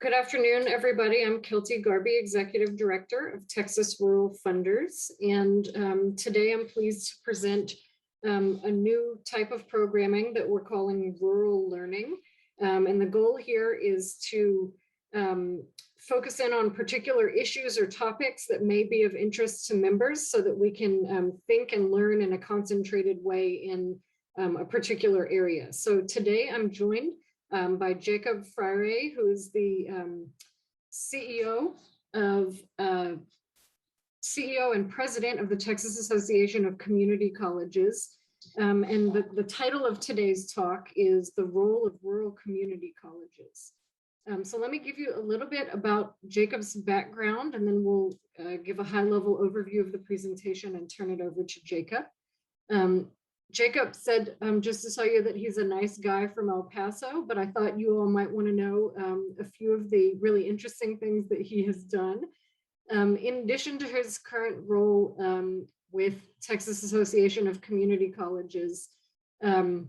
Good afternoon, everybody. I'm Kilty Garby, Executive Director of Texas Rural Funders. And today I'm pleased to present a new type of programming that we're calling rural learning. And the goal here is to focus in on particular issues or topics that may be of interest to members so that we can think and learn in a concentrated way in a particular area. So today I'm joined by Jacob Fraire, who is the CEO and president of the Texas Association of Community Colleges. And the title of today's talk is The Role of Rural Community Colleges. So let me give you a little bit about Jacob's background, and then we'll give a high-level overview of the presentation and turn it over to Jacob. Jacob said, just to tell you that he's a nice guy from El Paso, but I thought you all might want to know a few of the really interesting things that he has done. In addition to his current role with Texas Association of Community Colleges, part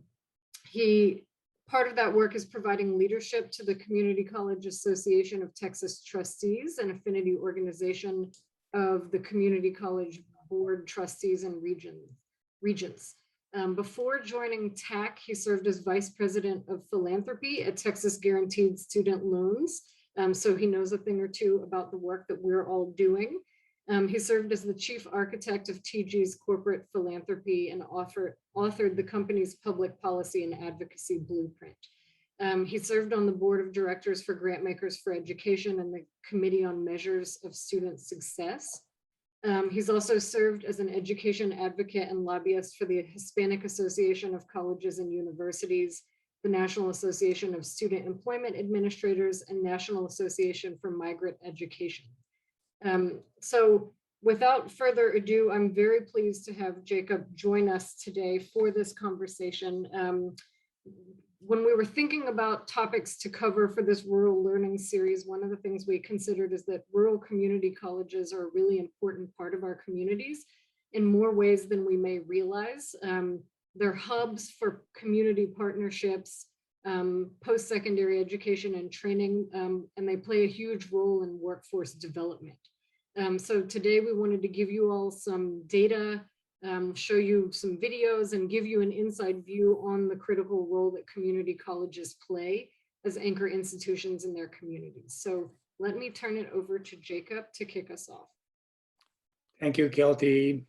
of that work is providing leadership to the Community College Association of Texas Trustees, an affinity organization of the Community College Board Trustees and Regents. Before joining TAC, he served as Vice President of Philanthropy at Texas Guaranteed Student Loans. So he knows a thing or two about the work that we're all doing. He served as the Chief Architect of TG's Corporate Philanthropy and authored the company's public policy and advocacy blueprint. He served on the Board of Directors for Grantmakers for Education and the Committee on Measures of Student Success. He's also served as an education advocate and lobbyist for the Hispanic Association of Colleges and Universities, the National Association of Student Employment Administrators, and National Association for Migrant Education. So without further ado, I'm very pleased to have Jacob join us today for this conversation. When we were thinking about topics to cover for this rural learning series, one of the things we considered is that rural community colleges are a really important part of our communities in more ways than we may realize. They're hubs for community partnerships, post-secondary education and training, and they play a huge role in workforce development. So today we wanted to give you all some data, show you some videos, and give you an inside view on the critical role that community colleges play as anchor institutions in their communities. So let me turn it over to Jacob to kick us off. Thank you, Kelty.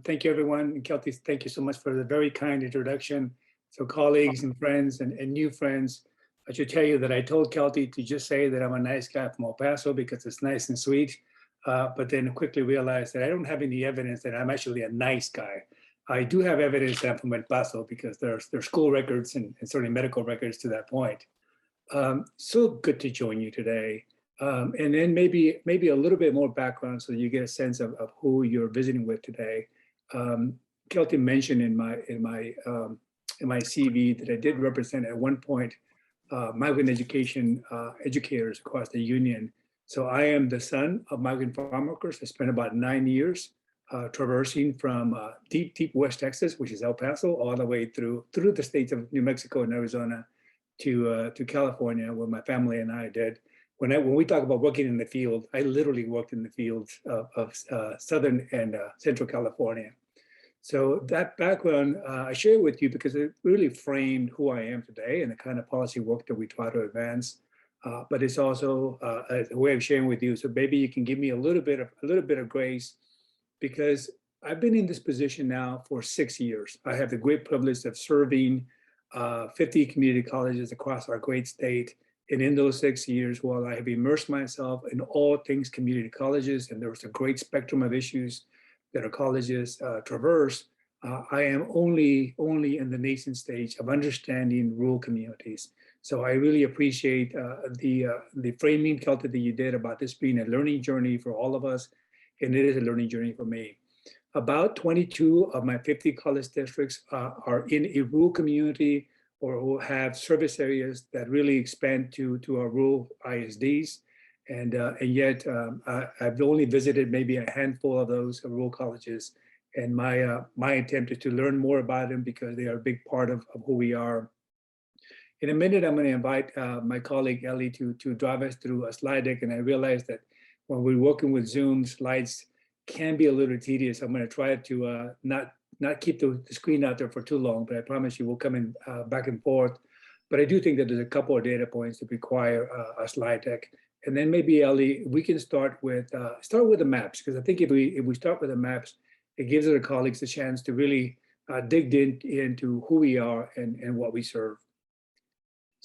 Thank you, everyone. Kelty, thank you so much for the very kind introduction. So colleagues and friends and new friends, I should tell you that I told Kelty to just say that I'm a nice guy from El Paso because it's nice and sweet. But then quickly realized that I don't have any evidence that I'm actually a nice guy. I do have evidence that I'm from El Paso because there's school records and certainly medical records to that point. So good to join you today. And then maybe a little bit more background so you get a sense of who you're visiting with today. Kelty mentioned in my CV that I did represent at one point migrant education educators across the union. So I am the son of migrant farm workers. I spent about 9 years traversing from deep West Texas, which is El Paso, all the way through the states of New Mexico and Arizona to California, where my family and I did. When we talk about working in the field, I literally worked in the fields of Southern and Central California. So that background I share with you because it really framed who I am today and the kind of policy work that we try to advance. But it's also a way of sharing with you. So maybe you can give me a little bit of grace, because I've been in this position now for 6 years. I have the great privilege of serving 50 community colleges across our great state. And in those 6 years, while I have immersed myself in all things community colleges, and there was a great spectrum of issues that our colleges traverse, I am only in the nascent stage of understanding rural communities. So I really appreciate the framing, Kelty, that you did about this being a learning journey for all of us, and it is a learning journey for me. About 22 of my 50 college districts are in a rural community or who have service areas that really expand to our rural ISDs. And yet I've only visited maybe a handful of those rural colleges. And my attempt is to learn more about them because they are a big part of who we are. In a minute, I'm going to invite my colleague Ellie to drive us through a slide deck. And I realized that when we're working with Zoom, slides can be a little tedious. I'm going to try to not keep the screen out there for too long, but I promise you we'll come in back and forth. But I do think that there's a couple of data points that require a slide deck. And then maybe Ellie, we can start with the maps, because I think if we start with the maps, it gives our colleagues a chance to really dig into who we are and what we serve.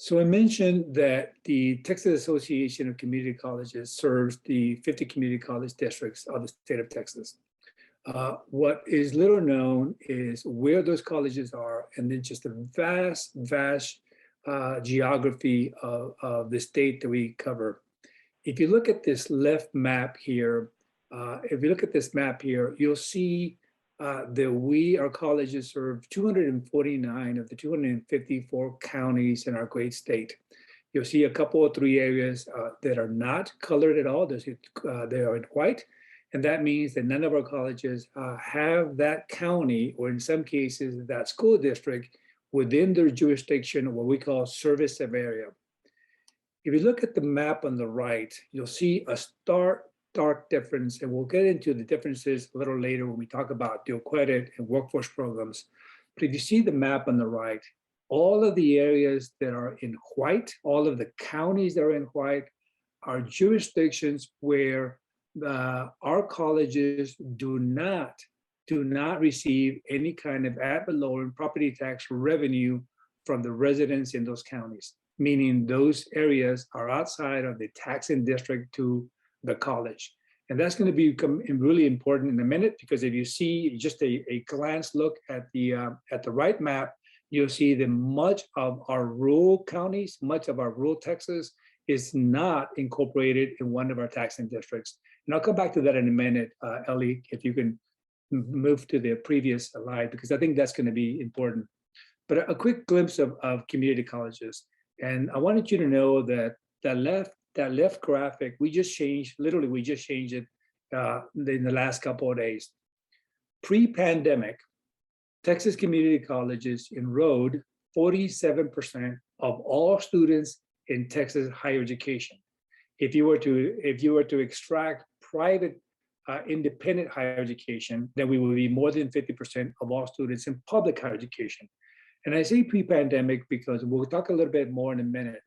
So I mentioned that the Texas Association of Community Colleges serves the 50 community college districts of the state of Texas. What is little known is where those colleges are, and then just the vast geography of the state that we cover. If you look at this left map here, you'll see that our colleges serve 249 of the 254 counties in our great state. You'll see a couple of 3 areas that are not colored at all. They are in white. And that means that none of our colleges have that county, or in some cases, that school district within their jurisdiction, what we call service of area. If you look at the map on the right, you'll see a stark difference, and we'll get into the differences a little later when we talk about dual credit and workforce programs. But if you see the map on the right, all of the areas that are in white, all of the counties that are in white, are jurisdictions where our colleges do not receive any kind of ad valorem property tax revenue from the residents in those counties, meaning those areas are outside of the taxing district to the college. And that's going to become really important in a minute, because if you see just a glance look at the right map, you'll see that much of our rural counties, much of our rural Texas is not incorporated in one of our taxing districts. And I'll come back to that in a minute, Ellie, if you can move to the previous slide, because I think that's going to be important. But a quick glimpse of community colleges. And I wanted you to know that that left graphic, we just changed it in the last couple of days. Pre-pandemic, Texas community colleges enrolled 47% of all students in Texas higher education. If you were to extract private independent higher education, then we will be more than 50% of all students in public higher education. And I say pre-pandemic because we'll talk a little bit more in a minute.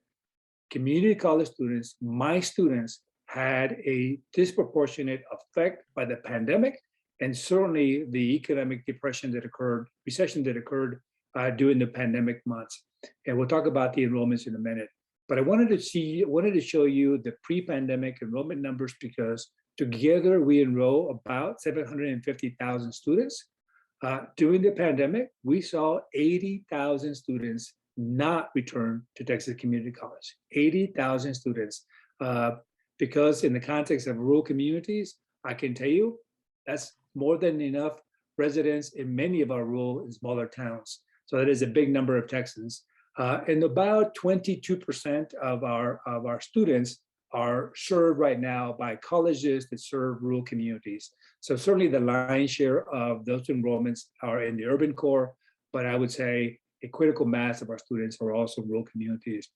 Community college students, my students, had a disproportionate effect by the pandemic, and certainly the economic recession that occurred during the pandemic months. And we'll talk about the enrollments in a minute. But I wanted to show you the pre-pandemic enrollment numbers, because together we enroll about 750,000 students. During the pandemic, we saw 80,000 students not return to Texas Community College. 80,000 students. Because in the context of rural communities, I can tell you that's more than enough residents in many of our rural and smaller towns. So that is a big number of Texans. And about 22% of our students are served right now by colleges that serve rural communities. So certainly the lion's share of those enrollments are in the urban core, but I would say a critical mass of our students are also rural communities.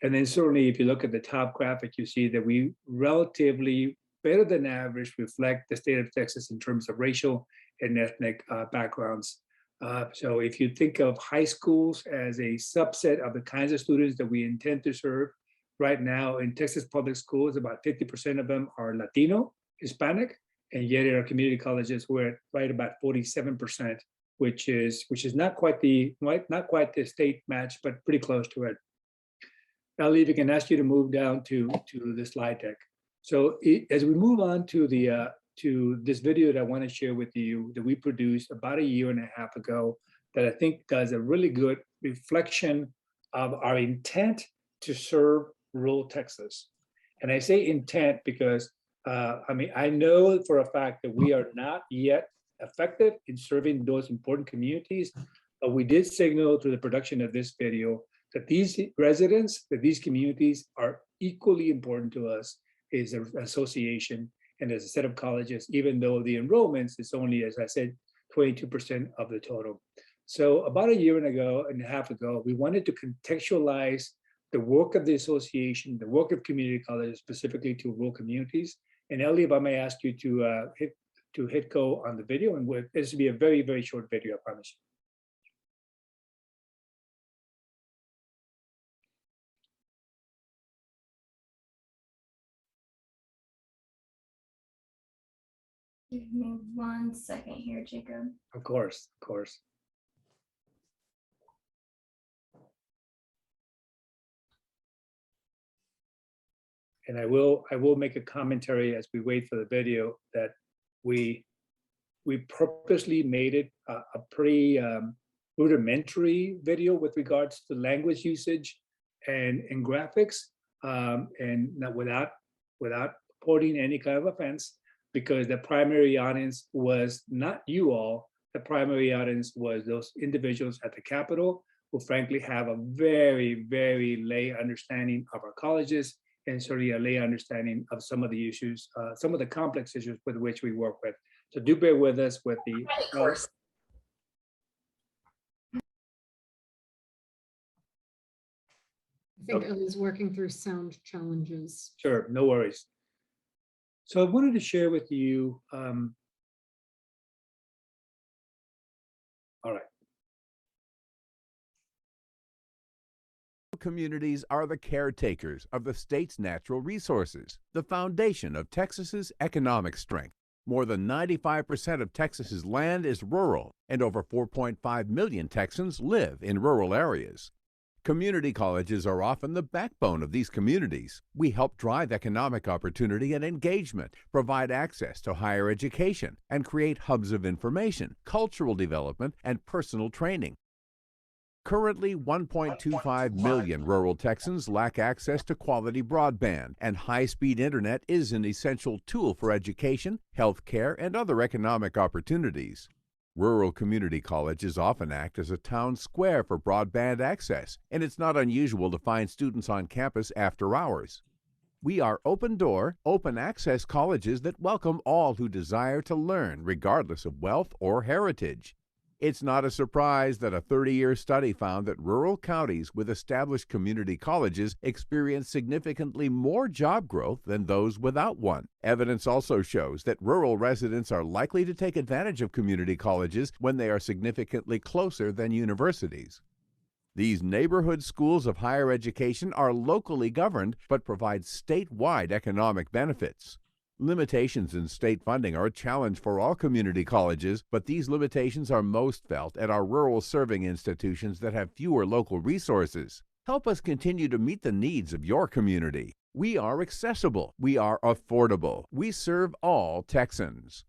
And then certainly if you look at the top graphic, you see that we relatively better than average reflect the state of Texas in terms of racial and ethnic backgrounds. So if you think of high schools as a subset of the kinds of students that we intend to serve, right now in Texas public schools, about 50% of them are Latino, Hispanic, and yet in our community colleges, we're at right about 47%, which is not quite the state match, but pretty close to it. Ellie, if I can ask you to move down to the slide deck. So as we move on to this video that I want to share with you that we produced about a year and a half ago, that I think does a really good reflection of our intent to serve rural Texas. And I say intent because I know for a fact that we are not yet effective in serving those important communities, but we did signal through the production of this video that these residents, that these communities are equally important to us as an association and as a set of colleges, even though the enrollments is only, as I said, 22% of the total. So about a year and a half ago, we wanted to contextualize the work of the association, the work of community colleges, specifically to rural communities. And Ellie, if I may ask you to hit go on the video, and this will be a very, very short video, I promise Give me 1 second here, Jacob. you. Of course, of course. And I will make a commentary as we wait for the video that we purposely made it a pretty rudimentary video with regards to language usage and graphics, and not without putting any kind of offense, because the primary audience was not you all. The primary audience was those individuals at the Capitol who frankly have a very, very lay understanding of our colleges, and certainly a lay understanding of some of the issues, some of the complex issues with which we work with. So do bear with us with the course. I think Ellie's working through sound challenges. Sure, no worries. So I wanted to share with you, all right. Communities are the caretakers of the state's natural resources, the foundation of Texas's economic strength. More than 95% of Texas's land is rural, and over 4.5 million Texans live in rural areas. Community colleges are often the backbone of these communities. We help drive economic opportunity and engagement, provide access to higher education, and create hubs of information, cultural development, and personal training. Currently, 1.25 million rural Texans lack access to quality broadband, and high-speed internet is an essential tool for education, health care, and other economic opportunities. Rural community colleges often act as a town square for broadband access, and it's not unusual to find students on campus after hours. We are open-door, open-access colleges that welcome all who desire to learn, regardless of wealth or heritage. It's not a surprise that a 30-year study found that rural counties with established community colleges experience significantly more job growth than those without one. Evidence also shows that rural residents are likely to take advantage of community colleges when they are significantly closer than universities. These neighborhood schools of higher education are locally governed but provide statewide economic benefits. Limitations in state funding are a challenge for all community colleges, but these limitations are most felt at our rural serving institutions that have fewer local resources. Help us continue to meet the needs of your community. We are accessible. We are affordable. We serve all Texans.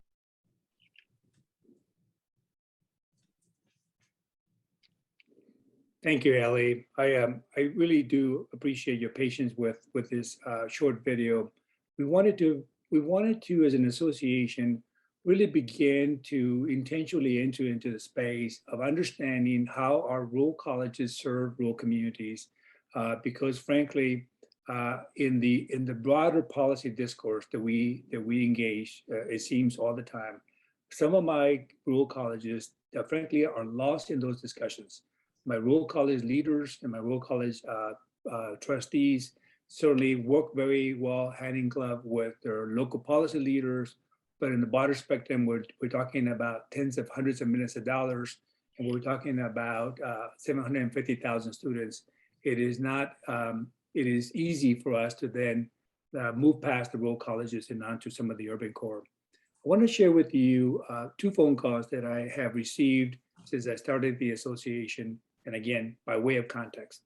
Thank you, Ellie. I really do appreciate your patience with this short video. We wanted to, as an association, really begin to intentionally enter into the space of understanding how our rural colleges serve rural communities, because frankly, in the broader policy discourse that we engage, it seems all the time, some of my rural colleges, frankly, are lost in those discussions. My rural college leaders and my rural college trustees certainly work very well hand in glove with their local policy leaders, but in the broader spectrum, we're talking about tens of hundreds of millions of dollars, and we're talking about 750,000 students. It is not, it is easy for us to then move past the rural colleges and onto some of the urban core. I want to share with you 2 phone calls that I have received since I started the association, and again, by way of context.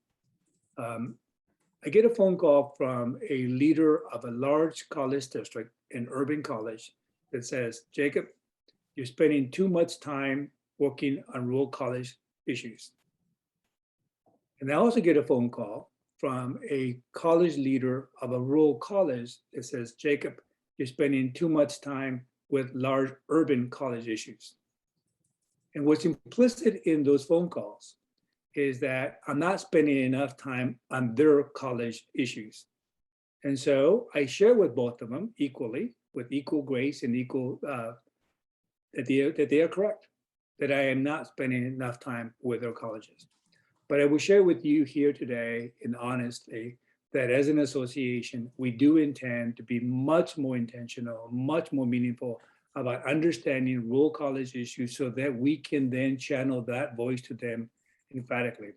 I get a phone call from a leader of a large college district, an urban college, that says, Jacob, you're spending too much time working on rural college issues. And I also get a phone call from a college leader of a rural college that says, Jacob, you're spending too much time with large urban college issues. And what's implicit in those phone calls is that I'm not spending enough time on their college issues. And so I share with both of them equally, with equal grace and equal, that they are correct. that I am not spending enough time with our colleges. But I will share with you here today, and honestly, that as an association, we do intend to be much more intentional, much more meaningful about understanding rural college issues so that we can then channel that voice to them emphatically.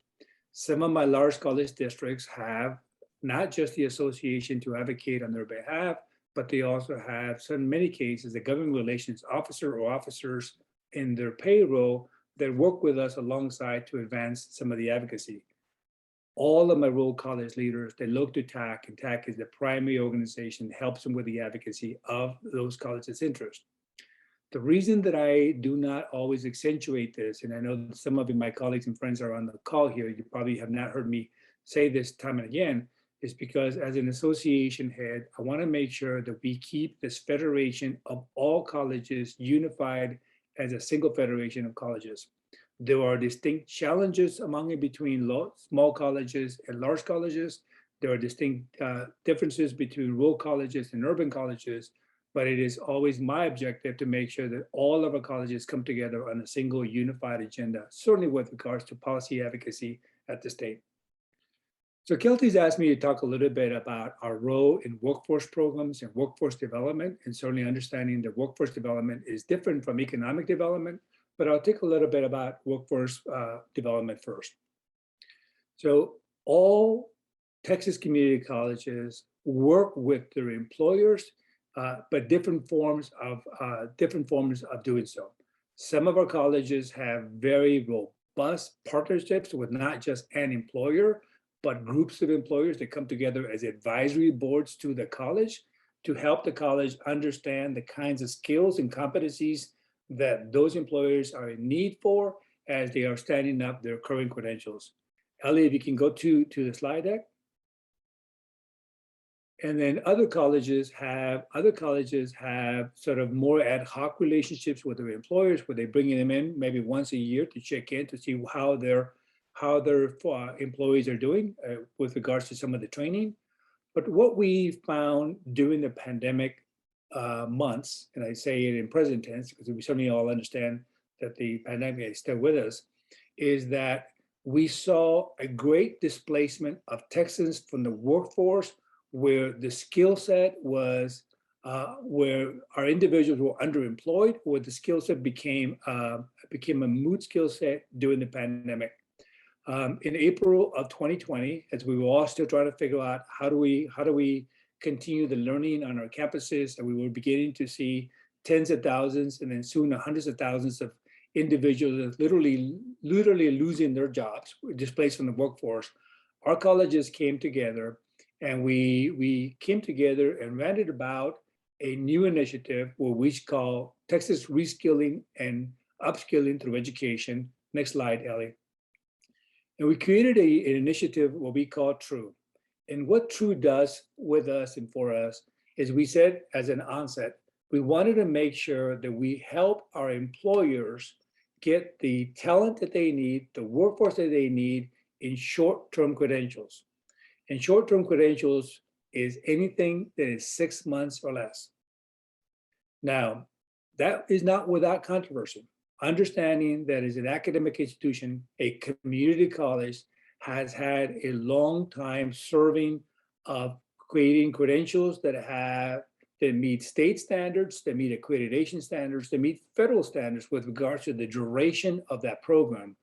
Some of my large college districts have not just the association to advocate on their behalf, but they also have, in many cases, a government relations officer or officers in their payroll that work with us alongside to advance some of the advocacy. All of my rural college leaders, they look to TAC, and TAC is the primary organization that helps them with the advocacy of those colleges' interest. The reason that I do not always accentuate this, and I know that some of my colleagues and friends are on the call here, you probably have not heard me say this time and again, is because as an association head, I want to make sure that we keep this federation of all colleges unified as a single federation of colleges. There are distinct challenges among and between small colleges and large colleges. There are distinct differences between rural colleges and urban colleges, but it is always my objective to make sure that all of our colleges come together on a single unified agenda, certainly with regards to policy advocacy at the state. So Kelty's asked me to talk a little bit about our role in workforce programs and workforce development, and certainly understanding that workforce development is different from economic development, but I'll take a little bit about workforce development first. So all Texas community colleges work with their employers, but different forms of doing so. Some of our colleges have very robust partnerships with not just an employer, but groups of employers that come together as advisory boards to the college to help the college understand the kinds of skills and competencies that those employers are in need for as they are standing up their current credentials. Ellie, if you can go to the slide deck. And then other colleges have sort of more ad hoc relationships with their employers, where they bring them in maybe once a year to check in to see how their employees are doing with regards to some of the training. But what we found during the pandemic months, and I say it in present tense because we certainly all understand that the pandemic is still with us, is that we saw a great displacement of Texans from the workforce, where the skill set was, where our individuals were underemployed, where the skill set became a moot skill set during the pandemic. In April of 2020, as we were all still trying to figure out how do we continue the learning on our campuses, and we were beginning to see tens of thousands and then soon hundreds of thousands of individuals literally losing their jobs, displaced from the workforce, our colleges came together, and we came together and ranted about a new initiative where we call Texas Reskilling and Upskilling Through Education. Next slide, Ellie. And we created an initiative what we call TRUE. And what TRUE does with us and for us is, we said as an onset, we wanted to make sure that we help our employers get the talent that they need, the workforce that they need in short-term credentials. And short-term credentials is anything that is 6 months or less. Now, that is not without controversy. Understanding that as an academic institution, a community college has had a long time serving of creating credentials that meet state standards, that meet accreditation standards, that meet federal standards with regards to the duration of that program.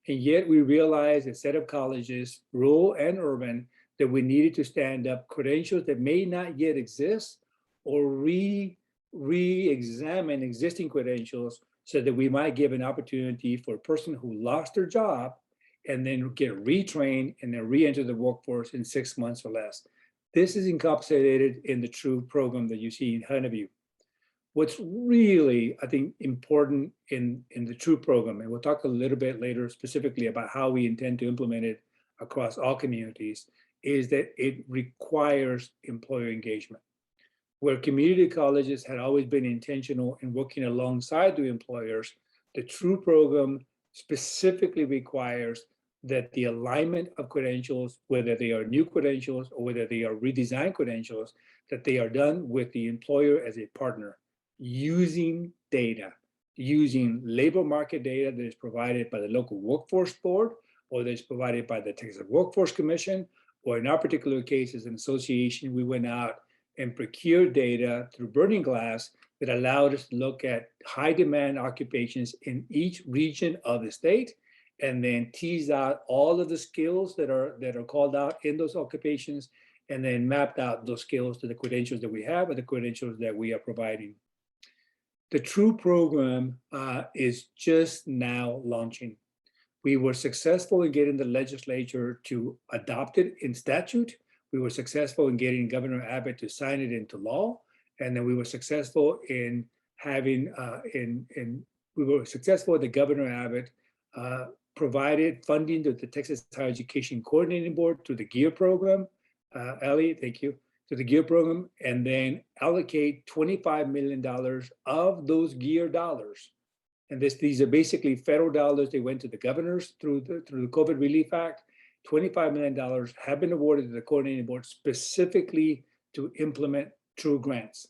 And yet we realized, a set of colleges, rural and urban, that we needed to stand up credentials that may not yet exist, or re-examine existing credentials so that we might give an opportunity for a person who lost their job and then get retrained and then re-enter the workforce in 6 months or less. This is encapsulated in the TRUE program that you see in front of you. What's really, I think, important in the TRUE program, and we'll talk a little bit later specifically about how we intend to implement it across all communities, is that it requires employer engagement. Where community colleges had always been intentional in working alongside the employers, the TRUE program specifically requires that the alignment of credentials, whether they are new credentials or whether they are redesigned credentials, that they are done with the employer as a partner, using data, using labor market data that is provided by the local workforce board, or that is provided by the Texas Workforce Commission, or in our particular case as an association, we went out and procured data through Burning Glass that allowed us to look at high demand occupations in each region of the state, and then tease out all of the skills that are called out in those occupations, and then mapped out those skills to the credentials that we have or the credentials that we are providing. The TRUE program is just now launching. We were successful in getting the legislature to adopt it in statute. We were successful in getting Governor Abbott to sign it into law. And then we were successful in having, the Governor Abbott provided funding to the Texas Higher Education Coordinating Board through the GEAR program. Ellie, thank you. To the GEAR program, and then allocate $25 million of those GEAR dollars. And these are basically federal dollars. They went to the governors through the COVID Relief Act. $25 million have been awarded to the coordinating board specifically to implement TRUE grants.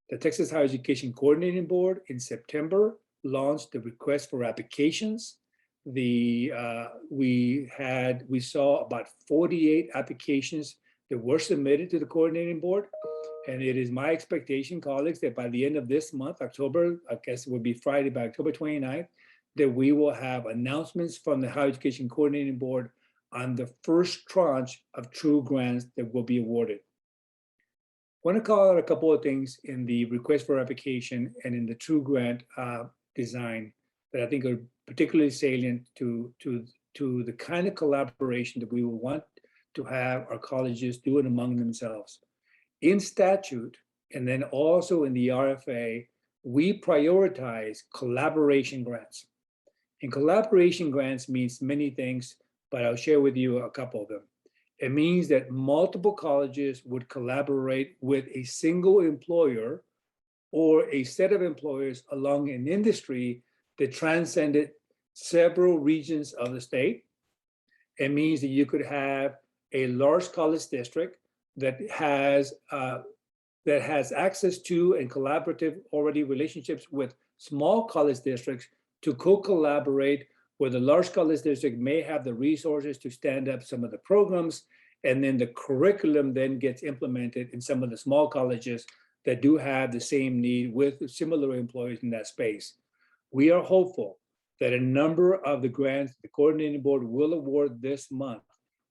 The Texas Higher Education Coordinating Board in September launched the request for applications. We saw about 48 applications that were submitted to the coordinating board. And it is my expectation, colleagues, that by the end of this month, October, I guess it would be Friday, by October 29th, that we will have announcements from the Higher Education Coordinating Board on the first tranche of TRUE grants that will be awarded. I want to call out a couple of things in the request for application and in the TRUE grant design that I think are particularly salient to the kind of collaboration that we will want to have our colleges do it among themselves. In statute, and then also in the RFA, we prioritize collaboration grants. And collaboration grants means many things, but I'll share with you a couple of them. It means that multiple colleges would collaborate with a single employer or a set of employers along an industry that transcended several regions of the state. It means that you could have a large college district that has access to and collaborative already relationships with small college districts to co-collaborate, where the large college district may have the resources to stand up some of the programs, and then the curriculum then gets implemented in some of the small colleges that do have the same need with similar employees in that space. We are hopeful that a number of the grants the coordinating board will award this month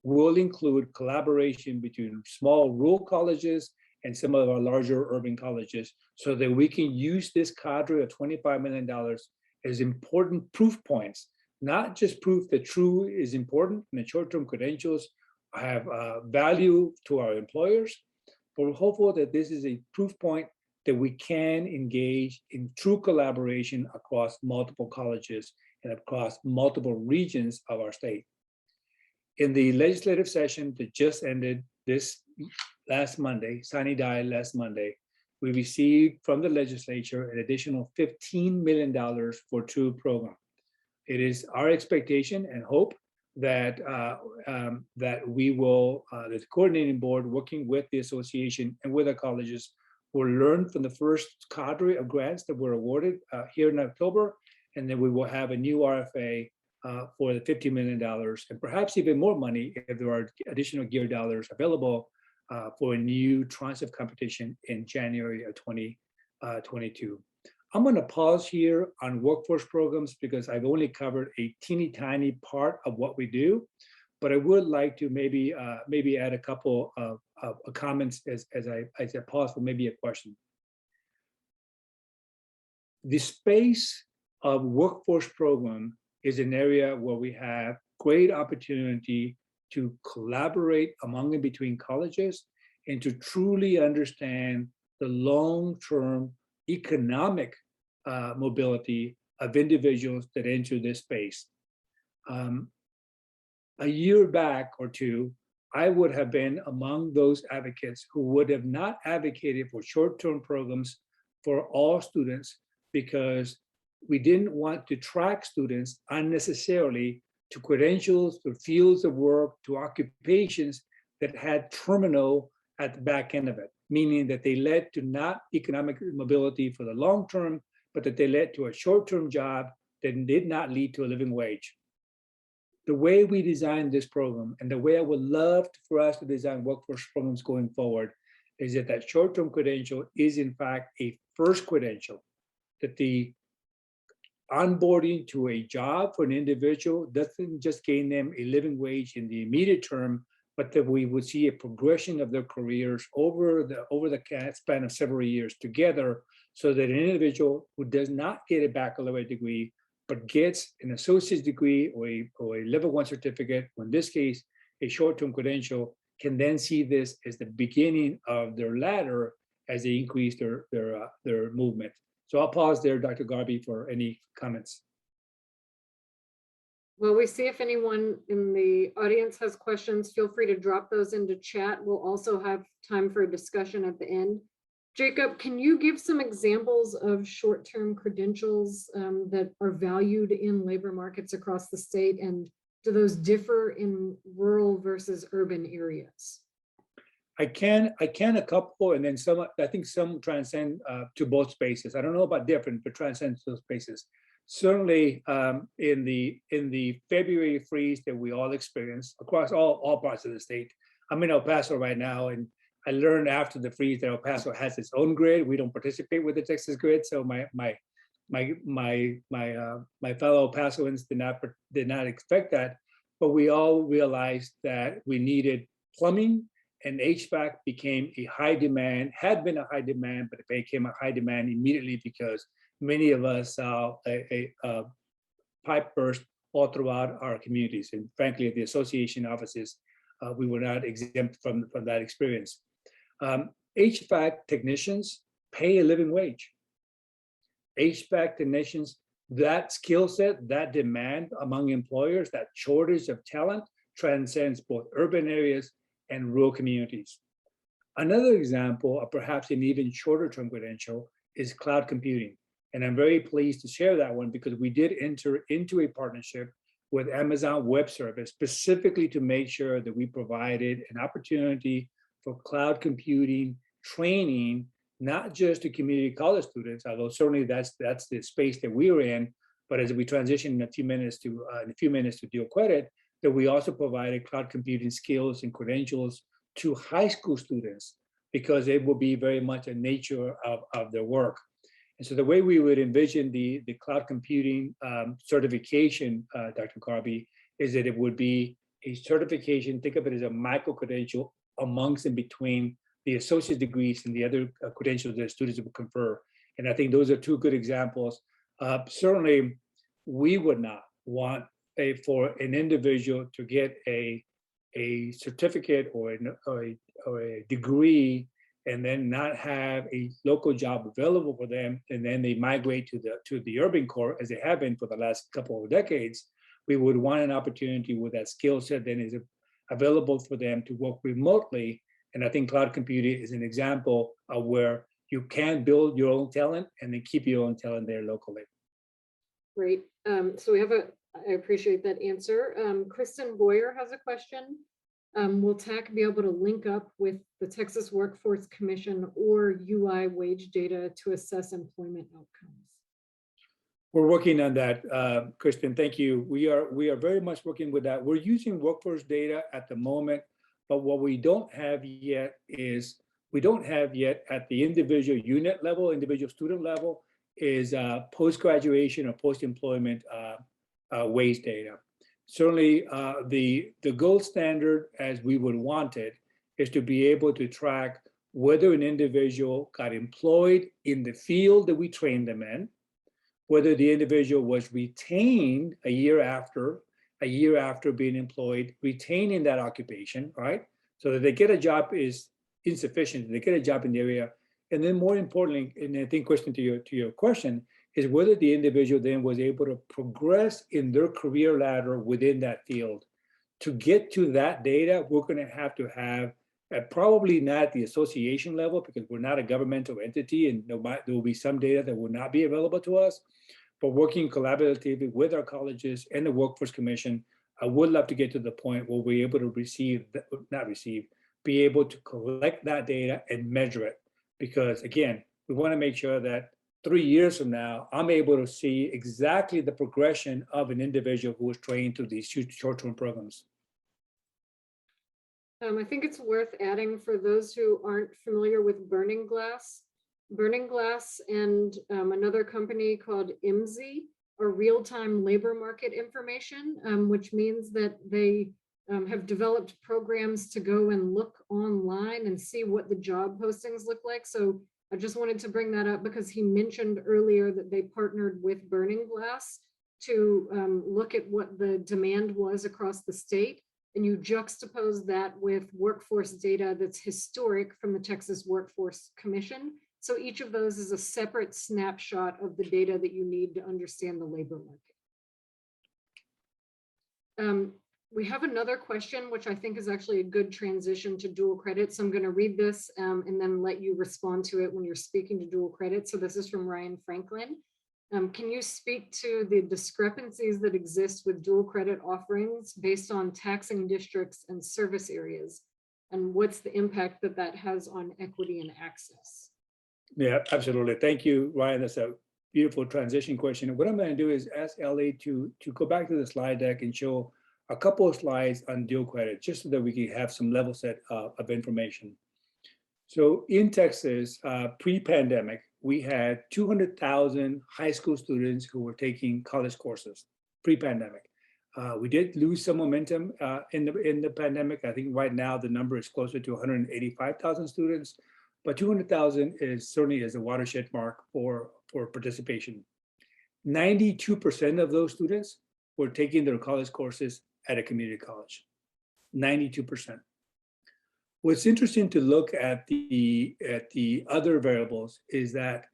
will include collaboration between small rural colleges and some of our larger urban colleges, so that we can use this cadre of $25 million as important proof points, not just proof that TRUE is important and that short-term credentials have value to our employers, but we're hopeful that this is a proof point that we can engage in true collaboration across multiple colleges and across multiple regions of our state. In the legislative session that just ended this last Monday, sine die last Monday, we received from the legislature an additional $15 million for TRUE program. It is our expectation and hope that we will, the coordinating board, working with the association and with our colleges, will learn from the first cadre of grants that were awarded here in October, and then we will have a new RFA for the $50 million and perhaps even more money if there are additional GEAR dollars available for a new tranche of competition in January of 2022. I'm going to pause here on workforce programs because I've only covered a teeny tiny part of what we do, but I would like to maybe add a couple of comments as I pause for maybe a question. The space of workforce program is an area where we have great opportunity to collaborate among and between colleges and to truly understand the long-term economic mobility of individuals that enter this space. A year back or two, I would have been among those advocates who would have not advocated for short-term programs for all students because we didn't want to track students unnecessarily to credentials, to fields of work, to occupations that had terminal at the back end of it, meaning that they led to not economic mobility for the long term, but that they led to a short-term job that did not lead to a living wage. The way we designed this program and the way I would love for us to design workforce programs going forward is that that short-term credential is in fact a first credential, that the onboarding to a job for an individual doesn't just gain them a living wage in the immediate term, but that we would see a progression of their careers over the span of several years together, so that an individual who does not get a baccalaureate degree but gets an associate's degree or a level 1 certificate, or in this case, a short-term credential, can then see this as the beginning of their ladder as they increase their movement. So I'll pause there, Dr. Garvey, for any comments. Well, we see if anyone in the audience has questions, feel free to drop those into chat. We'll also have time for a discussion at the end. Jacob, can you give some examples of short-term credentials that are valued in labor markets across the state, and do those differ in rural versus urban areas? I can a couple, and then some. I think some transcend to both spaces. I don't know about different, but transcend those spaces. Certainly, in the February freeze that we all experienced across all parts of the state. I'm in El Paso right now, and I learned after the freeze that El Paso has its own grid. We don't participate with the Texas grid, so my fellow Pasoans did not expect that, but we all realized that we needed plumbing, and HVAC became a high demand, had been a high demand, but it became a high demand immediately because many of us saw a pipe burst all throughout our communities. And frankly, at the association offices, we were not exempt from that experience. HVAC technicians pay a living wage. HVAC technicians, that skill set, that demand among employers, that shortage of talent transcends both urban areas and rural communities. Another example of perhaps an even shorter term credential is cloud computing. And I'm very pleased to share that one because we did enter into a partnership with Amazon Web Service specifically to make sure that we provided an opportunity for cloud computing training, not just to community college students, although certainly that's the space that we were in, but as we transition in a few minutes to dual credit, that we also provided cloud computing skills and credentials to high school students because it will be very much a nature of their work. And so the way we would envision the cloud computing certification, Dr. Garvey, is that it would be a certification, think of it as a micro-credential amongst and between the associate degrees and the other credentials that students would confer. And I think those are two good examples. Certainly, we would not want for an individual to get a certificate or a degree and then not have a local job available for them, and then they migrate to the urban core as they have been for the last couple of decades. We would want an opportunity with that skill set then is available for them to work remotely. And I think cloud computing is an example of where you can build your own talent and then keep your own talent there locally. Great. So I appreciate that answer. Kristen Boyer has a question. Will TAC be able to link up with the Texas Workforce Commission or UI wage data to assess employment outcomes? We're working on that, Kristen. Thank you. We are very much working with that. We're using workforce data at the moment, but what we don't have yet at the individual unit level, individual student level, is post-graduation or post-employment wage data. Certainly, the gold standard, as we would want it, is to be able to track whether an individual got employed in the field that we trained them in, whether the individual was retained a year after being employed, retaining that occupation, right? So that they get a job is insufficient, they get a job in the area. And then more importantly, and I think question to your question, is whether the individual then was able to progress in their career ladder within that field. To get to that data, we're going to have probably not at the association level because we're not a governmental entity and there will be some data that will not be available to us, but working collaboratively with our colleges and the Workforce Commission, I would love to get to the point where we're able to be able to collect that data and measure it. Because again, we want to make sure that 3 years from now, I'm able to see exactly the progression of an individual who was trained through these short-term programs. I think it's worth adding for those who aren't familiar with Burning Glass. Burning Glass and another company called IMSI are real-time labor market information, which means that they have developed programs to go and look online and see what the job postings look like. So I just wanted to bring that up because he mentioned earlier that they partnered with Burning Glass to look at what the demand was across the state. And you juxtapose that with workforce data that's historic from the Texas Workforce Commission. So each of those is a separate snapshot of the data that you need to understand the labor market. We have another question, which I think is actually a good transition to dual credit. So I'm going to read this and then let you respond to it when you're speaking to dual credit. So this is from Ryan Franklin. Can you speak to the discrepancies that exist with dual credit offerings based on taxing districts and service areas? And what's the impact that that has on equity and access? Yeah, absolutely. Thank you, Ryan. That's a beautiful transition question. And what I'm going to do is ask Ellie to go back to the slide deck and show a couple of slides on dual credit, just so that we can have some level set of information. So in Texas, pre-pandemic, we had 200,000 high school students who were taking college courses pre-pandemic. We did lose some momentum in the pandemic. I think right now the number is closer to 185,000 students, but 200,000 is certainly a watershed mark for participation. 92% of those students were taking their college courses at a community college. 92%. What's interesting to look at the other variables is that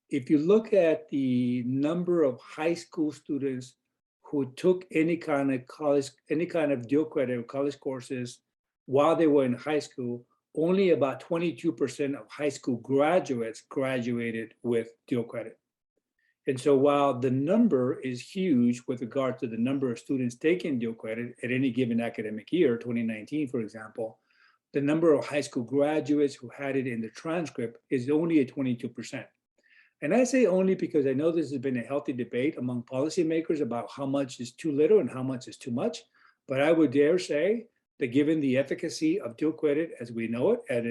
if you look at the number of high school students who took any kind of dual credit or college courses while they were in high school, only about 22% of high school graduates graduated with dual credit. And so while the number is huge with regard to the number of students taking dual credit at any given academic year, 2019, for example, the number of high school graduates who had it in the transcript is only at 22%. And I say only because I know this has been a healthy debate among policymakers about how much is too little and how much is too much. But I would dare say that given the efficacy of dual credit as we know it, and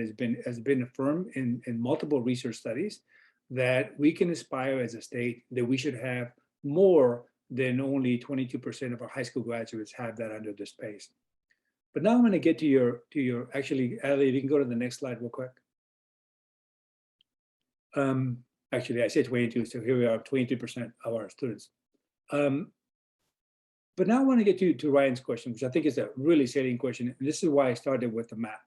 has been affirmed in multiple research studies, that we can aspire as a state that we should have more than only 22% of our high school graduates have that under this space. But now I'm going to get to your actually, Ellie, if you can go to the next slide real quick. Actually, I said 22, so here we are, 22% of our students. But now I want to get to Ryan's question, which I think is a really salient question. And this is why I started with the map.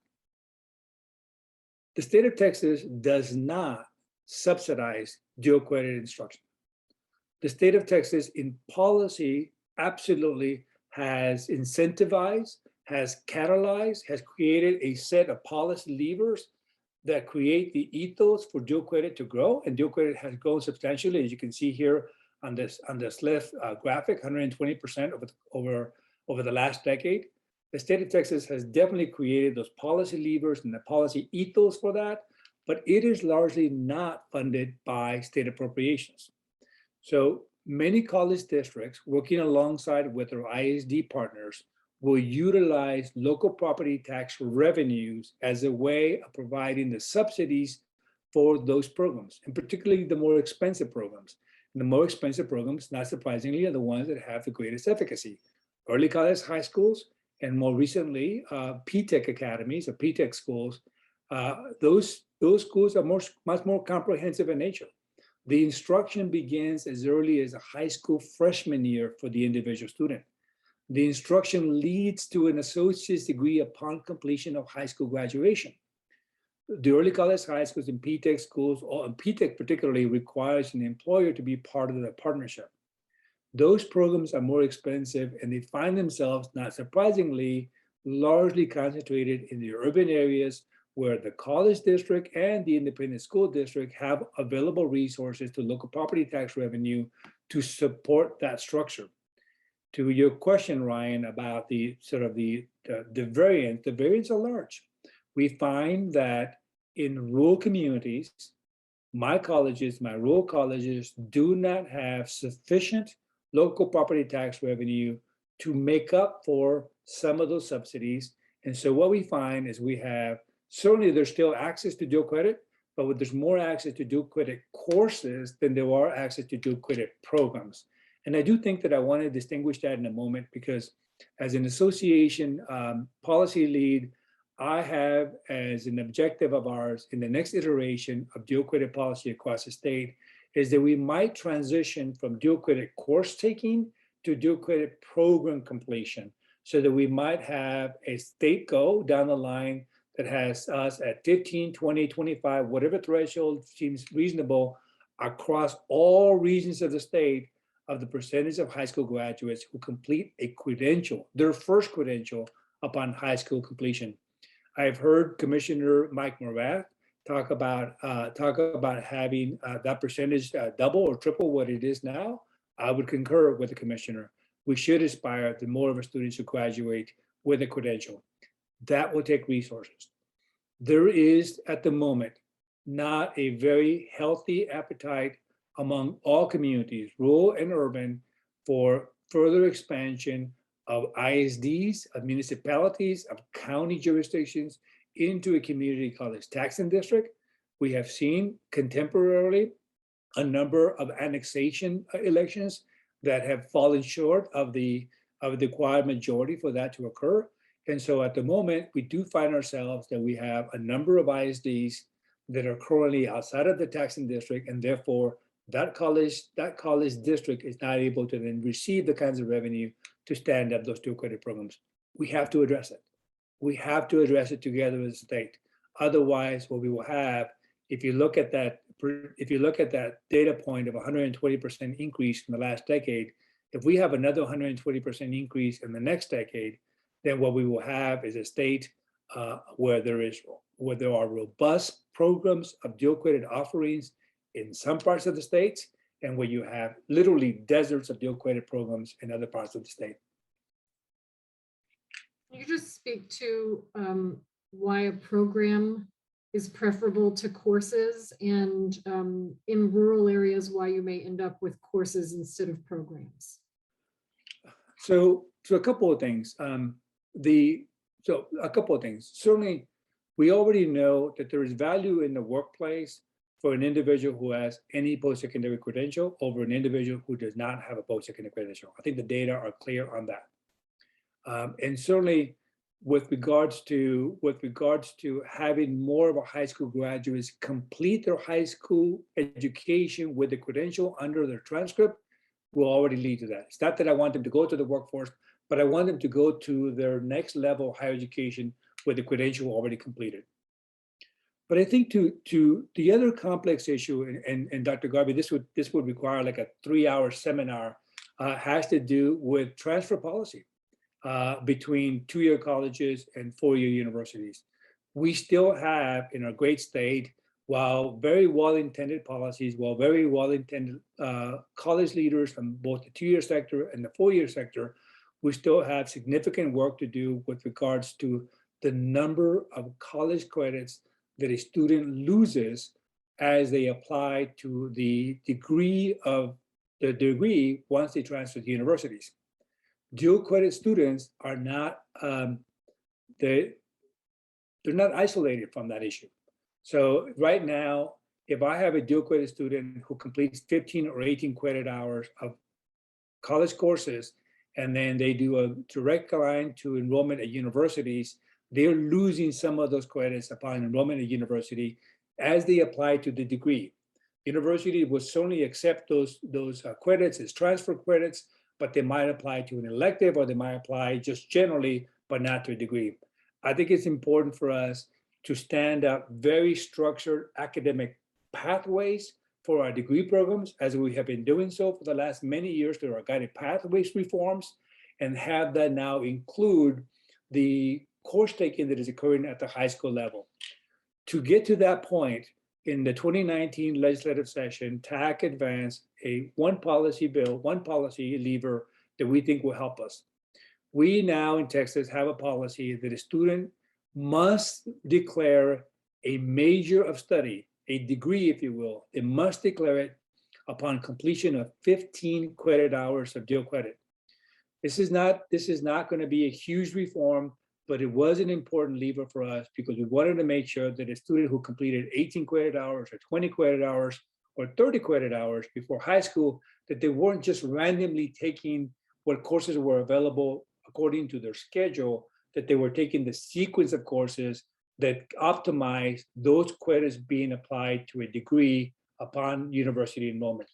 The state of Texas does not subsidize dual credit instruction. The state of Texas in policy absolutely has incentivized, has catalyzed, has created a set of policy levers that create the ethos for dual credit to grow, and dual credit has grown substantially, as you can see here on this left graphic, 120% over the last decade. The state of Texas has definitely created those policy levers and the policy ethos for that, but it is largely not funded by state appropriations. So many college districts working alongside with their ISD partners will utilize local property tax revenues as a way of providing the subsidies for those programs, and particularly the more expensive programs. And the more expensive programs, not surprisingly, are the ones that have the greatest efficacy. Early college high schools, and more recently, P-TECH academies or P-TECH schools, those schools are much more comprehensive in nature. The instruction begins as early as a high school freshman year for the individual student. The instruction leads to an associate's degree upon completion of high school graduation. The early college high schools and P-TECH schools, and P-TECH particularly, requires an employer to be part of the partnership. Those programs are more expensive, and they find themselves, not surprisingly, largely concentrated in the urban areas where the college district and the independent school district have available resources to local property tax revenue to support that structure. To your question, Ryan, about the variance are large. We find that in rural communities, my colleges, my rural colleges, do not have sufficient local property tax revenue to make up for some of those subsidies. And so what we find is we have, certainly there's still access to dual credit, but there's more access to dual credit courses than there are access to dual credit programs. And I do think that I want to distinguish that in a moment, because as an association policy lead, I have as an objective of ours in the next iteration of dual credit policy across the state is that we might transition from dual credit course taking to dual credit program completion, so that we might have a state goal down the line that has us at 15, 20, 25, whatever threshold seems reasonable across all regions of the state, of the percentage of high school graduates who complete a credential, their first credential upon high school completion. I've heard Commissioner Mike Morath talk about having that percentage double or triple what it is now. I would concur with the commissioner. We should aspire to more of our students who graduate with a credential. That will take resources. There is at the moment not a very healthy appetite among all communities, rural and urban, for further expansion of ISDs, of municipalities, of county jurisdictions into a community college taxing district. We have seen contemporarily a number of annexation elections that have fallen short of the required majority for that to occur. And so at the moment, we do find ourselves that we have a number of ISDs that are currently outside of the taxing district, and therefore that college district is not able to then receive the kinds of revenue to stand up those dual credit programs. We have to address it. We have to address it together as a state. Otherwise, what we will have, if you look at that data point of 120% increase in the last decade, if we have another 120% increase in the next decade, then what we will have is a state where there are robust programs of dual credit offerings in some parts of the states, and where you have literally deserts of dual credit programs in other parts of the state. Can you just speak to why a program is preferable to courses, and in rural areas, why you may end up with courses instead of programs? So a couple of things. Certainly, we already know that there is value in the workplace for an individual who has any post-secondary credential over an individual who does not have a post-secondary credential. I think the data are clear on that. And certainly with regards to having more of our high school graduates complete their high school education with a credential under their transcript will already lead to that. It's not that I want them to go to the workforce, but I want them to go to their next level of higher education with the credential already completed. But I think to the other complex issue, and Dr. Garvey, this would require like a 3-hour seminar, has to do with transfer policy between 2-year colleges and 4-year universities. We still have in our great state, while very well-intended policies, while very well-intended college leaders from both the 2-year sector and the 4-year sector, we still have significant work to do with regards to the number of college credits that a student loses as they apply to the degree once they transfer to universities. Dual credit students are not, they're not isolated from that issue. So right now, if I have a dual credit student who completes 15 or 18 credit hours of college courses, and then they do a direct line to enrollment at universities, they're losing some of those credits upon enrollment at university as they apply to the degree. University will certainly accept those credits as transfer credits, but they might apply to an elective, or they might apply just generally, but not to a degree. I think it's important for us to stand up very structured academic pathways for our degree programs, as we have been doing so for the last many years through our guided pathways reforms, and have that now include the course taking that is occurring at the high school level. To get to that point, in the 2019 legislative session, TAC advanced one policy lever that we think will help us. We now in Texas have a policy that a student must declare a major of study a degree, if you will, they must declare it upon completion of 15 credit hours of dual credit. This is not going to be a huge reform, but it was an important lever for us because we wanted to make sure that a student who completed 18 credit hours or 20 credit hours or 30 credit hours before high school, that they weren't just randomly taking what courses were available according to their schedule, that they were taking the sequence of courses that optimize those credits being applied to a degree upon university enrollment.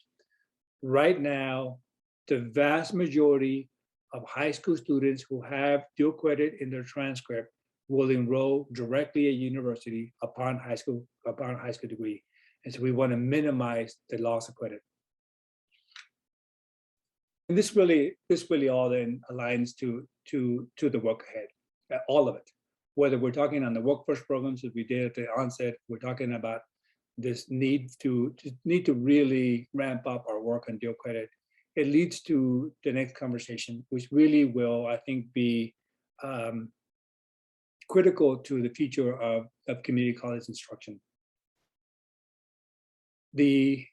Right now, the vast majority of high school students who have dual credit in their transcript will enroll directly at university upon high school degree. And so we want to minimize the loss of credit. And this really all then aligns to the work ahead, all of it. Whether we're talking on the workforce programs that we did at the onset, we're talking about this need to really ramp up our work on dual credit. It leads to the next conversation, which really will, I think, be critical to the future of community college instruction. The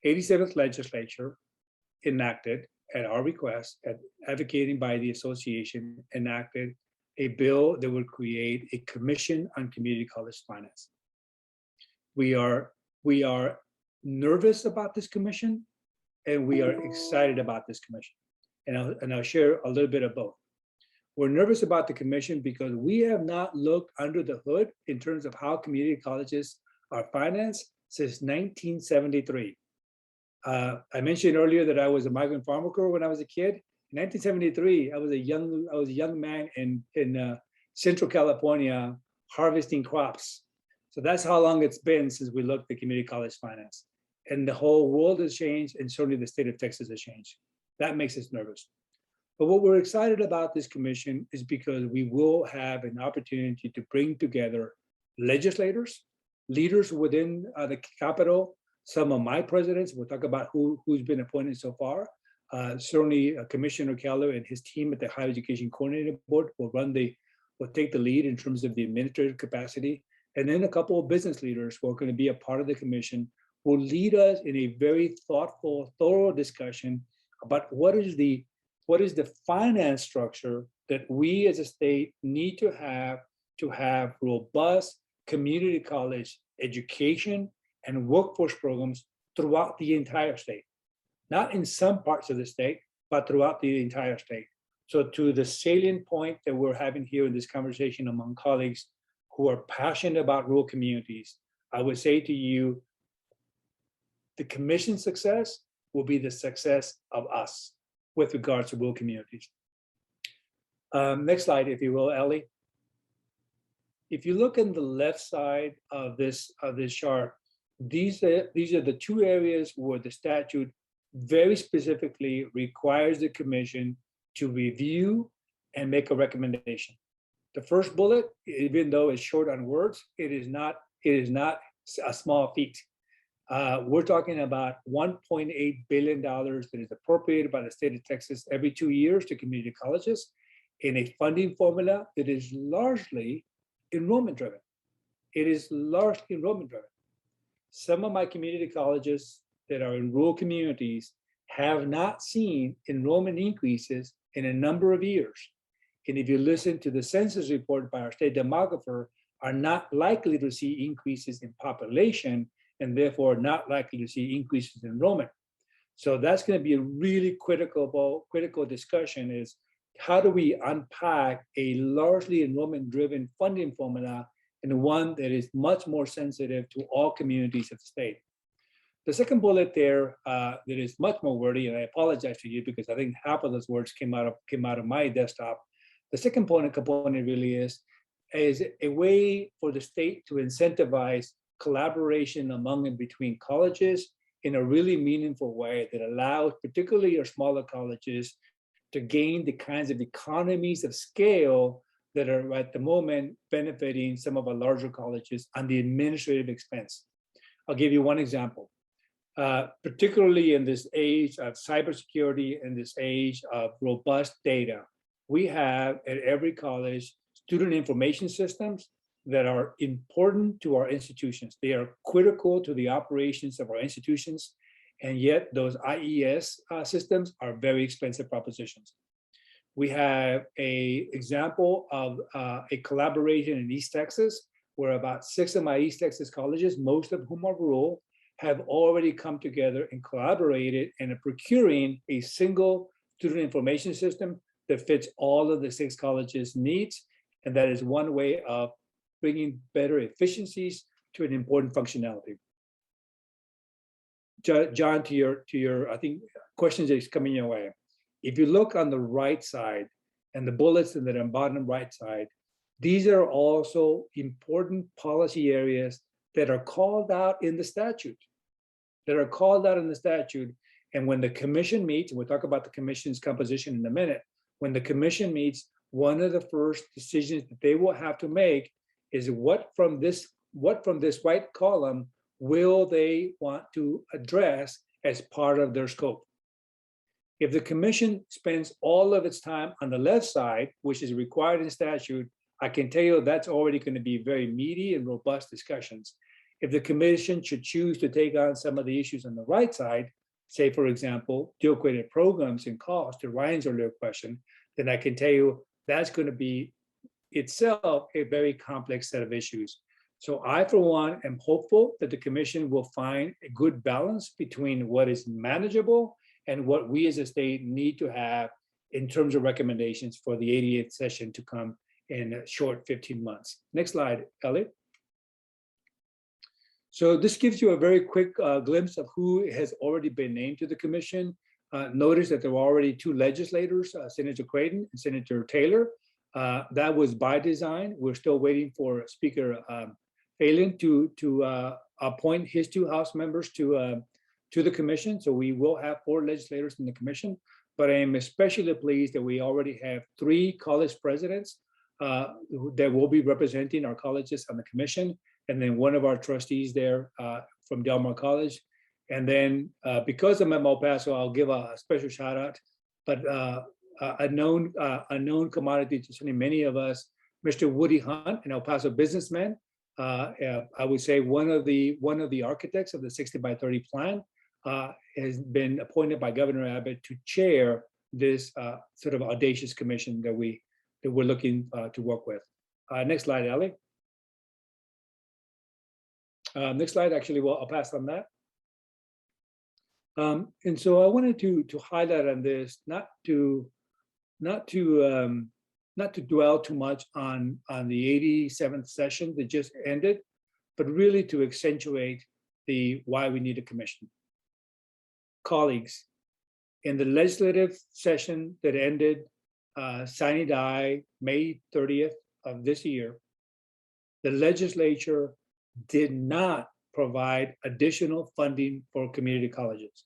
87th legislature enacted, at our request, advocating by the association, enacted a bill that would create a commission on community college finance. We are nervous about this commission, and we are excited about this commission. And I'll share a little bit of both. We're nervous about the commission because we have not looked under the hood in terms of how community colleges are financed since 1973. I mentioned earlier that I was a migrant farm worker when I was a kid. In 1973, I was a young man in Central California harvesting crops. So that's how long it's been since we looked at community college finance. And the whole world has changed, and certainly the state of Texas has changed. That makes us nervous. But what we're excited about this commission is because we will have an opportunity to bring together legislators, leaders within the Capitol, some of my presidents. We'll talk about who's been appointed so far. Certainly Commissioner Keller and his team at the Higher Education Coordinating Board will take the lead in terms of the administrative capacity. And then a couple of business leaders who are going to be a part of the commission will lead us in a very thoughtful, thorough discussion about what is the finance structure that we as a state need to have robust community college education and workforce programs throughout the entire state. Not in some parts of the state, but throughout the entire state. So to the salient point that we're having here in this conversation among colleagues who are passionate about rural communities, I would say to you, the commission's success will be the success of us with regards to rural communities. Next slide, if you will, Ellie. If you look on the left side of this chart, these are the two areas where the statute very specifically requires the commission to review and make a recommendation. The first bullet, even though it's short on words, it is not a small feat. We're talking about $1.8 billion that is appropriated by the state of Texas every 2 years to community colleges in a funding formula that is largely enrollment driven. It is largely enrollment driven. Some of my community colleges that are in rural communities have not seen enrollment increases in a number of years. And if you listen to the census report by our state demographer, are not likely to see increases in population and therefore not likely to see increases in enrollment. So that's going to be a really critical discussion, is how do we unpack a largely enrollment-driven funding formula and one that is much more sensitive to all communities of the state. The second bullet there that is much more wordy, and I apologize to you because I think half of those words came out of my desktop. The second component really is a way for the state to incentivize collaboration among and between colleges in a really meaningful way that allows particularly our smaller colleges to gain the kinds of economies of scale that are at the moment benefiting some of our larger colleges on the administrative expense. I'll give you one example. Particularly in this age of cybersecurity and this age of robust data, we have at every college student information systems that are important to our institutions. They are critical to the operations of our institutions, and yet those IES systems are very expensive propositions. We have an example of a collaboration in East Texas, where about 6 of my East Texas colleges, most of whom are rural, have already come together and collaborated and are procuring a single student information system that fits all of the 6 colleges' needs. And that is one way of bringing better efficiencies to an important functionality. John, to your, I think, questions that is coming your way. If you look on the right side and the bullets that are on the bottom right side, these are also important policy areas that are called out in the statute, And when the commission meets, and we'll talk about the commission's composition in a minute, when the commission meets, one of the first decisions that they will have to make is what from this white column will they want to address as part of their scope. If the commission spends all of its time on the left side, which is required in statute, I can tell you that's already going to be very meaty and robust discussions. If the commission should choose to take on some of the issues on the right side, say, for example, dual-credit programs and cost, to Ryan's earlier question, then I can tell you that's going to be itself a very complex set of issues. So I, for one, am hopeful that the commission will find a good balance between what is manageable and what we as a state need to have in terms of recommendations for the 88th session to come in a short 15 months. Next slide, Elliot. So this gives you a very quick glimpse of who has already been named to the commission. Notice that there were already 2 legislators, Senator Creighton and Senator Taylor. That was by design. We're still waiting for Speaker Phelan to appoint his 2 House members to the commission. So we will have 4 legislators in the commission, but I am especially pleased that we already have 3 college presidents that will be representing our colleges on the commission, and then one of our trustees there from Del Mar College. And then because I'm at El Paso, I'll give a special shout out, but a known commodity to certainly many of us, Mr. Woody Hunt, an El Paso businessman. I would say one of the architects of the 60 by 30 plan, has been appointed by Governor Abbott to chair this sort of audacious commission that we're looking to work with. Next slide, Ali. Next slide, actually, I'll pass on that. And so I wanted to highlight on this, not to dwell too much on the 87th session that just ended, but really to accentuate the why we need a commission. Colleagues, in the legislative session that ended sine die May 30th of this year, the legislature did not provide additional funding for community colleges.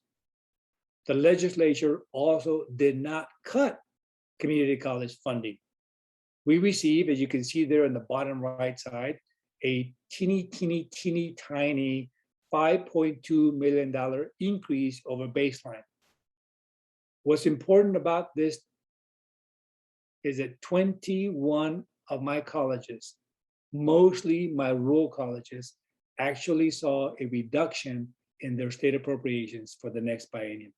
The legislature also did not cut community college funding. We receive, as you can see there in the bottom right side, a teeny tiny $5.2 million increase over baseline. What's important about this is that 21 of my colleges, mostly my rural colleges, actually saw a reduction in their state appropriations for the next biennium.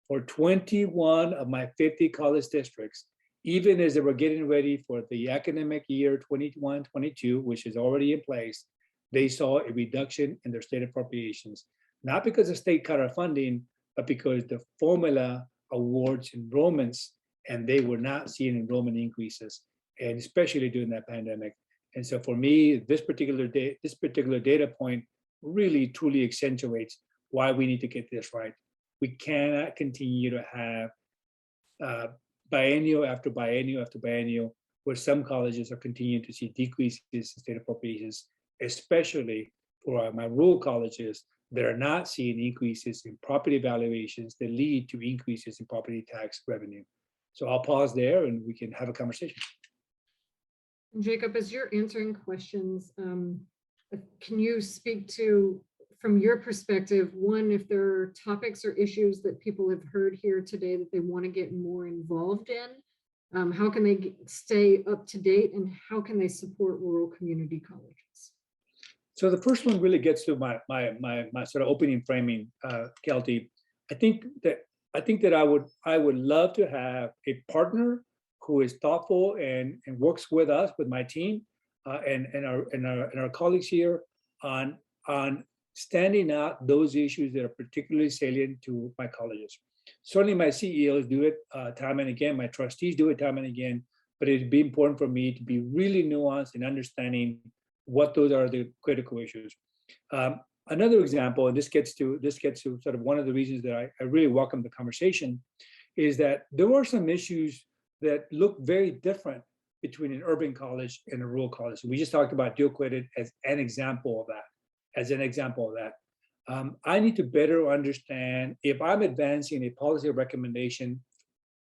For 21 of my 50 college districts, even as they were getting ready for the academic year 21-22, which is already in place, they saw a reduction in their state appropriations, not because the state cut our funding, but because the formula awards enrollments, and they were not seeing enrollment increases, and especially during that pandemic. And so for me, this particular data point really truly accentuates why we need to get this right. We cannot continue to have biennial after biennial after biennial, where some colleges are continuing to see decreases in state appropriations, especially for my rural colleges that are not seeing increases in property valuations that lead to increases in property tax revenue. So I'll pause there and we can have a conversation. Jacob, as you're answering questions, can you speak to, from your perspective, one, if there are topics or issues that people have heard here today that they want to get more involved in, How can they stay up to date, and how can they support rural community colleges? So the first one really gets to my sort of opening framing, Kelty. I think that I would love to have a partner who is thoughtful and works with us, with my team, and our colleagues here on standing out those issues that are particularly salient to my colleges. Certainly my CEOs do it time and again, my trustees do it time and again, but it'd be important for me to be really nuanced in understanding what those are the critical issues. Another example, and this gets to sort of one of the reasons that I really welcome the conversation, is that there are some issues that look very different between an urban college and a rural college. We just talked about dual credit as an example of that. I need to better understand, if I'm advancing a policy recommendation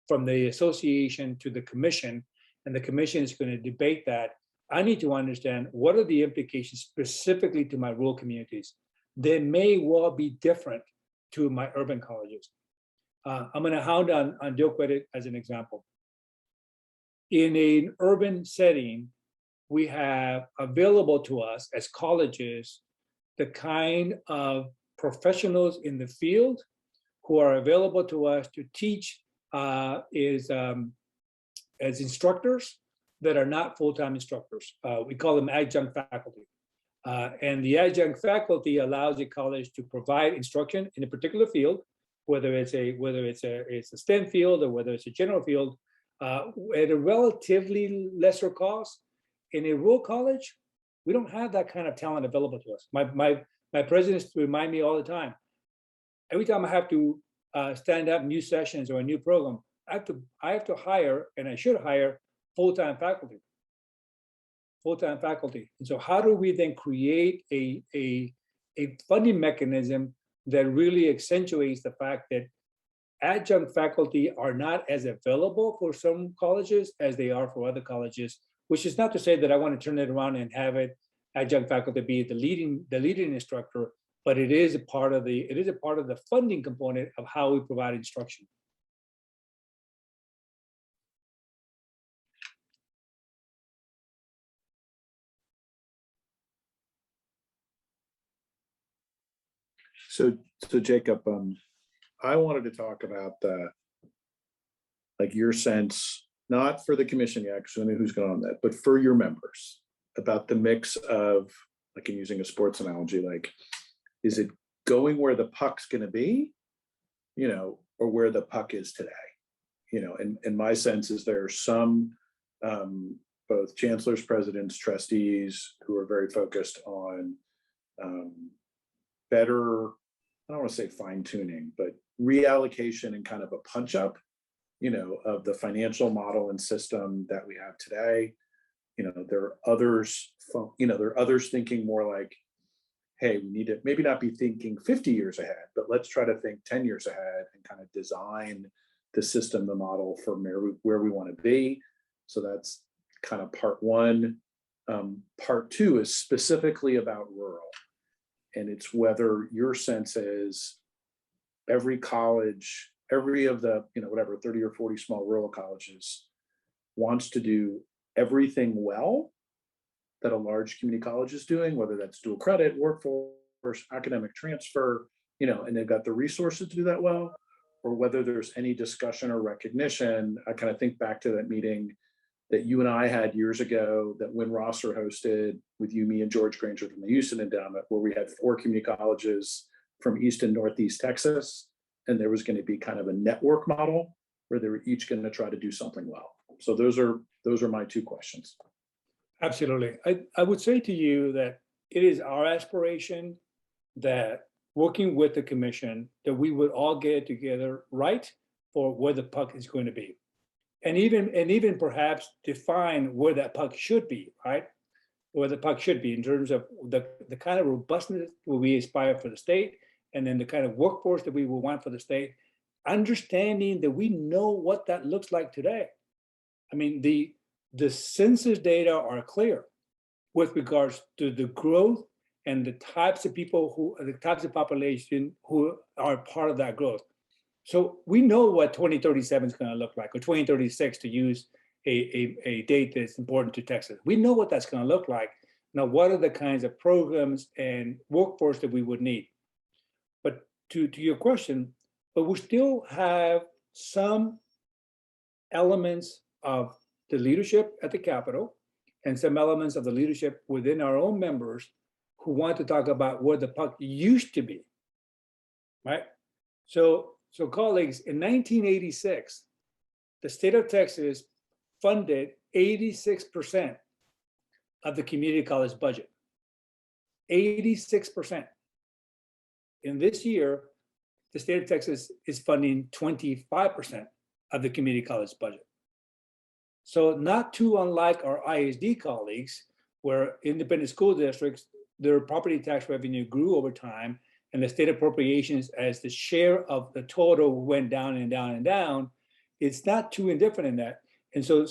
from the association to the commission, and the commission is going to debate that, I need to understand what are the implications specifically to my rural communities. They may well be different to my urban colleges. I'm going to hound on dual credit as an example. In an urban setting, we have available to us as colleges the kind of professionals in the field who are available to us to teach as instructors that are not full-time instructors. We call them adjunct faculty. And the adjunct faculty allows the college to provide instruction in a particular field, whether it's a STEM field or whether it's a general field, at a relatively lesser cost. In a rural college, we don't have that kind of talent available to us. My presidents remind me all the time, every time I have to stand up new sessions or a new program, I have to hire, and I should hire, full-time faculty. And so how do we then create a funding mechanism that really accentuates the fact that adjunct faculty are not as available for some colleges as they are for other colleges, which is not to say that I want to turn it around and have it adjunct faculty be the leading instructor, but it is a part of the funding component of how we provide instruction. So Jacob, I wanted to talk about your sense, not for the commission yet, because I know who's going on that, but for your members, about the mix of, like, in using a sports analogy, like, is it going where the puck's going to be, or where the puck is today? And my sense is there are some, both chancellors, presidents, trustees who are very focused on better, I don't want to say fine tuning, but reallocation and kind of a punch up, of the financial model and system that we have today. There are others, thinking more like, hey, we need to maybe not be thinking 50 years ahead, but let's try to think 10 years ahead and kind of design the system, the model for where we want to be. So that's kind of part one. Part two is specifically about rural. And it's whether your sense is every college, every of the, 30 or 40 small rural colleges wants to do everything well that a large community college is doing, whether that's dual credit, workforce, academic transfer, and they've got the resources to do that well, or whether there's any discussion or recognition. I kind of think back to that meeting that you and I had years ago that Wynn Rosser hosted with you, me, and George Granger from the Houston Endowment, where we had 4 community colleges from East and Northeast Texas. And there was going to be kind of a network model where they were each going to try to do something well. So those are my 2 questions. Absolutely. I would say to you that it is our aspiration that working with the commission, that we would all get together right for where the puck is going to be. And even perhaps define where that puck should be, right? Where the puck should be in terms of the kind of robustness that we aspire for the state, and then the kind of workforce that we will want for the state, understanding that we know what that looks like today. I mean, the census data are clear with regards to the growth and the types of people the types of population who are part of that growth. So we know what 2037 is going to look like, or 2036, to use a date that's important to Texas. We know what that's going to look like. Now, what are the kinds of programs and workforce that we would need? But to your question, but we still have some elements of the leadership at the Capitol and some elements of the leadership within our own members who want to talk about where the puck used to be, right? So colleagues, in 1986, the state of Texas funded 86% of the community college budget. 86%. In this year, the state of Texas is funding 25% of the community college budget. So not too unlike our ISD colleagues, where independent school districts, their property tax revenue grew over time, and the state appropriations as the share of the total went down and down and down. It's not too indifferent in that. And so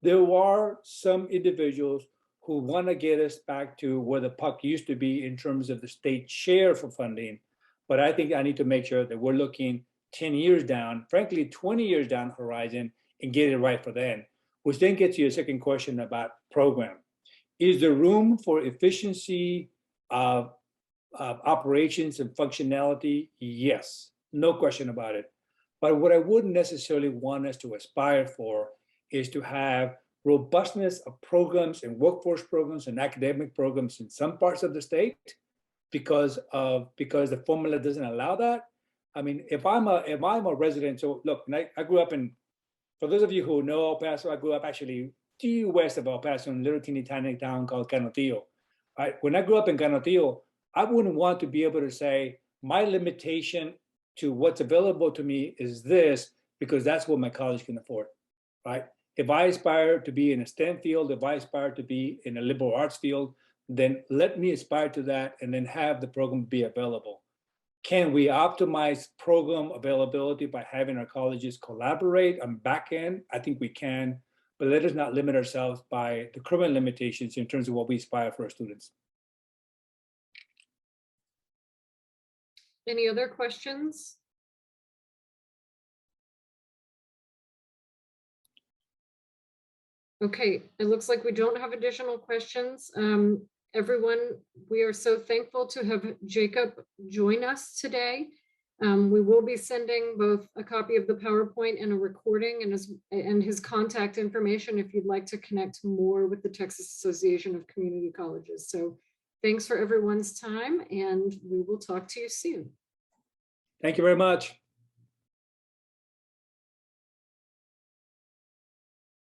there are some individuals who want to get us back to where the puck used to be in terms of the state share for funding. But I think I need to make sure that we're looking 10 years down, frankly, 20 years down the horizon, and get it right for then, which then gets you a second question about program. Is there room for efficiency of operations and functionality? Yes, no question about it. But what I wouldn't necessarily want us to aspire for is to have robustness of programs and workforce programs and academic programs in some parts of the state because the formula doesn't allow that. I mean, if I'm a resident, so look, I grew up in, for those of you who know El Paso, I grew up actually due west of El Paso in a little teeny tiny town called Canutillo. Right? When I grew up in Canutillo, I wouldn't want to be able to say my limitation to what's available to me is this because that's what my college can afford, right? If I aspire to be in a STEM field, if I aspire to be in a liberal arts field, then let me aspire to that and then have the program be available. Can we optimize program availability by having our colleges collaborate on back end? I think we can, but let us not limit ourselves by the current limitations in terms of what we aspire for our students. Any other questions? Okay, it looks like we don't have additional questions. Everyone, we are so thankful to have Jacob join us today. We will be sending both a copy of the PowerPoint and a recording and his contact information if you'd like to connect more with the Texas Association of Community Colleges. So thanks for everyone's time, and we will talk to you soon. Thank you very much.